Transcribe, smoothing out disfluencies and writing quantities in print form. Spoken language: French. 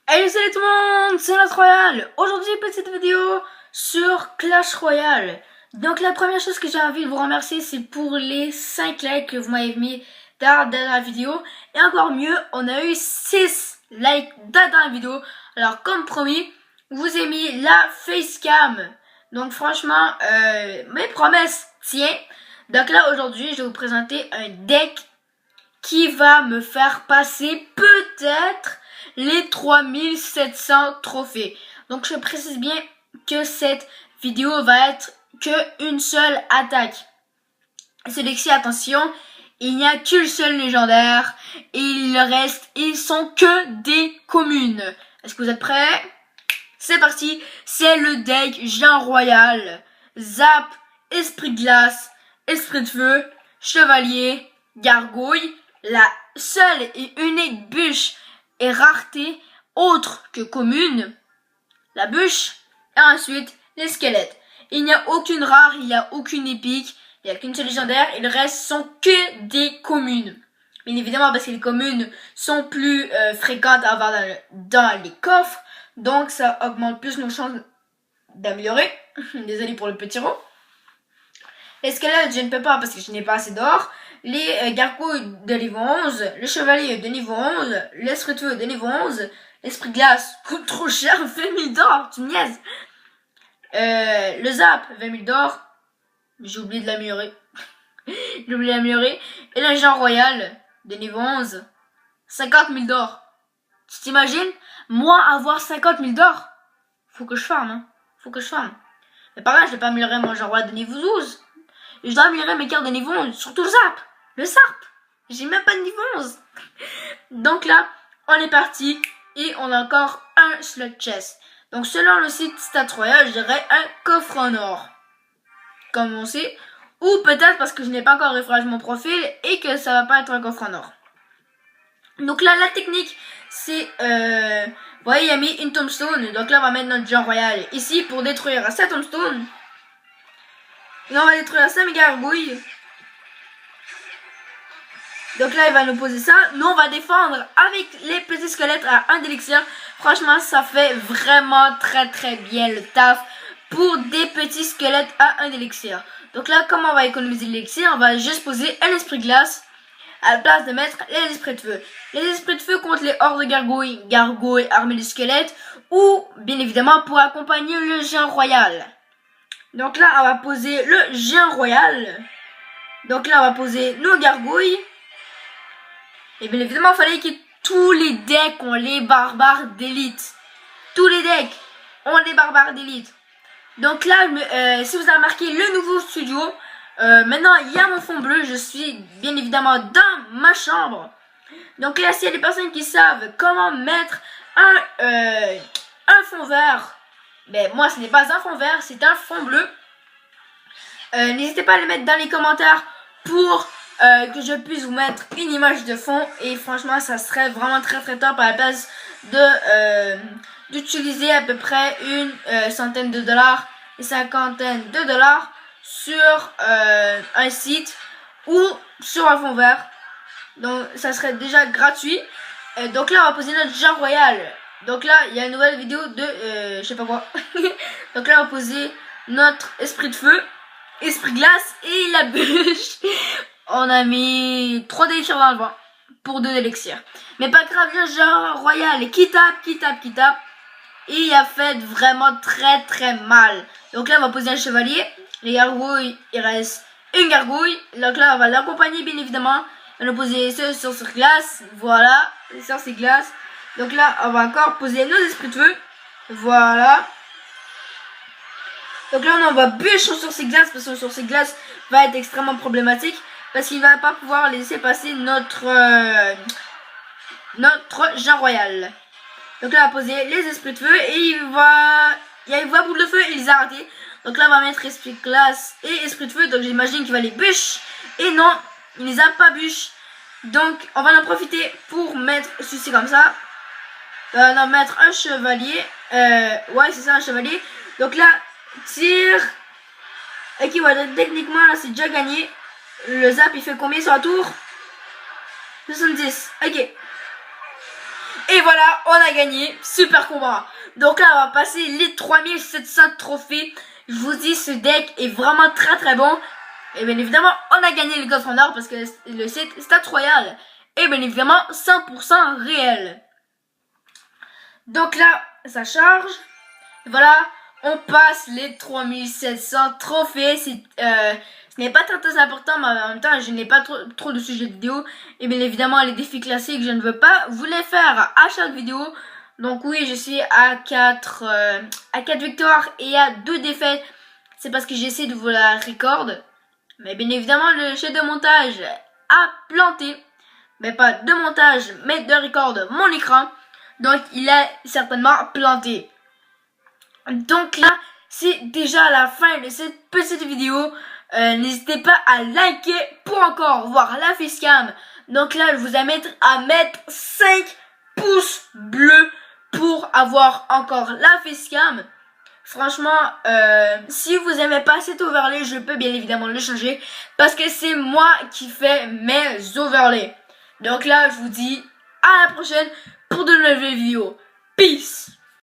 Hey, salut tout le monde, c'est Clash Royale. Aujourd'hui, petite vidéo sur Clash Royale. Donc la première chose que j'ai envie de vous remercier, c'est pour les 5 likes que vous m'avez mis dans la vidéo. Et encore mieux, on a eu 6 likes dans la vidéo. Alors comme promis, vous avez mis la facecam. Donc franchement, mes promesses tiennent. Donc là aujourd'hui, je vais vous présenter un deck qui va me faire passer peut-être les 3700 trophées. Donc je précise bien que cette vidéo va être que une seule attaque. Sélectionnez, attention, il n'y a qu'une seule légendaire et le reste, ils sont que des communes. Est-ce que vous êtes prêts? C'est parti, c'est le deck Géant Royal, Zap, Esprit de Glace, Esprit de Feu, Chevalier, Gargouille, la seule et unique bûche et rareté autre que commune, la bûche, et ensuite les squelettes. Il n'y a aucune rare, il n'y a aucune épique, il n'y a qu'une seule légendaire et le reste sont que des communes. Bien évidemment parce que les communes sont plus fréquentes à avoir dans les coffres, donc ça augmente plus nos chances d'améliorer. Désolé pour le petit rot. Les squelettes, je ne peux pas parce que je n'ai pas assez d'or. Les gargouilles de niveau 11, le chevalier de niveau 11, l'esprit de feu de niveau 11, l'esprit de glace coûte trop cher, 20 000 d'or, tu me niaises. Le zap, 20 000 d'or, j'ai oublié de l'améliorer. J'ai oublié de l'améliorer. Et le Géant Royal de niveau 11, 50 000 d'or. Tu t'imagines, moi avoir 50 000 d'or? Faut que je farme, hein. Faut que je farme. Mais pareil, je vais pas améliorer mon Géant Royal de niveau 12. Je dois améliorer mes cartes de niveau 11, surtout le zap. Le zap, j'ai même pas de niveau 11. Donc là, on est parti et on a encore un slot chest. Donc selon le site Stats Royal, je dirais un coffre en or. Comme on sait. Ou peut-être parce que je n'ai pas encore réfrigéré mon profil et que ça va pas être un coffre en or. Donc là, la technique, c'est... vous voyez, il y a mis une tombstone. Donc là, on va mettre notre Géant Royal ici pour détruire cette tombstone. Là, on va détruire ça, mes gargouilles. Donc là, il va nous poser ça. Nous, on va défendre avec les petits squelettes à 1 d'élixir. Franchement, ça fait vraiment très très bien le taf pour des petits squelettes à 1 d'élixir. Donc là, comment on va économiser l'élixir? On va juste poser un esprit glace à la place de mettre les esprits de feu. Les esprits de feu contre les hordes de gargouilles, gargouilles armées de squelettes, ou bien évidemment pour accompagner le Géant Royal. Donc là, on va poser le Géant Royal. Donc là, on va poser nos gargouilles. Et bien évidemment, il fallait que tous les decks ont les barbares d'élite. Tous les decks ont les barbares d'élite. Donc là, si vous avez remarqué le nouveau studio, maintenant il y a mon fond bleu. Je suis bien évidemment dans ma chambre. Donc là, s'il y a des personnes qui savent comment mettre un fond vert, ben moi ce n'est pas un fond vert, c'est un fond bleu. N'hésitez pas à le mettre dans les commentaires pour que je puisse vous mettre une image de fond. Et franchement, ça serait vraiment très très top à la place de d'utiliser à peu près une centaine de dollars et cinquantaine de dollars sur un site ou sur un fond vert. Donc ça serait déjà gratuit. Donc là, on va poser notre Géant Royal. Donc là, il y a une nouvelle vidéo de je sais pas quoi. Donc là, on va poser notre esprit de feu, esprit glace et la bûche. On a mis 3 d'élixirs dans le vent pour 2 élixirs. Mais pas grave, le Géant Royal qui tape. Et il a fait vraiment très très mal. Donc là, on va poser un chevalier. Les gargouilles, il reste une gargouille. Donc là, on va l'accompagner bien évidemment. On va poser ce sur glace. Voilà, sur ces glaces. Donc là, on va encore poser nos esprits de feu. Voilà. Donc là, on va bûche sur ces glaces parce que sur ces glaces va être extrêmement problématique parce qu'il va pas pouvoir laisser passer notre Géant Royal. Donc là, on va poser les esprits de feu et il y a une voie boule de feu et il les a ratés. Donc là, on va mettre esprit de glace et esprit de feu. Donc j'imagine qu'il va les bûche. Et non, il les a pas bûche. Donc on va en profiter pour mettre ceci comme ça. On va mettre un chevalier. Ouais, c'est ça, un chevalier. Donc là, tire. Ok, ouais, techniquement, là, c'est déjà gagné. Le zap, il fait combien sur la tour? 70. Ok. Et voilà, on a gagné. Super combat. Donc là, on va passer les 3700 trophées. Je vous dis, ce deck est vraiment très bon. Et bien évidemment, on a gagné le Godfather parce que le Stat Royal est bien évidemment 100% réel. Donc là, ça charge. Voilà, on passe les 3700 trophées. Ce n'est pas très important, mais en même temps, je n'ai pas trop de sujets de vidéo. Et bien évidemment, les défis classiques, je ne veux pas vous les faire à chaque vidéo. Donc oui, je suis à 4 victoires et à 2 défaites. C'est parce que j'essaie de vous la record. Mais bien évidemment, le chef de montage a planté. Mais pas de montage, mais de record mon écran. Donc il a certainement planté. Donc là, c'est déjà la fin de cette petite vidéo. N'hésitez pas à liker pour encore voir la facecam. Donc là, je vous invite à mettre 5 pouces bleus pour avoir encore la facecam. Franchement, si vous aimez pas cet overlay, je peux bien évidemment le changer. Parce que c'est moi qui fais mes overlays. Donc là, je vous dis à la prochaine pour de nouvelles vidéos. Peace!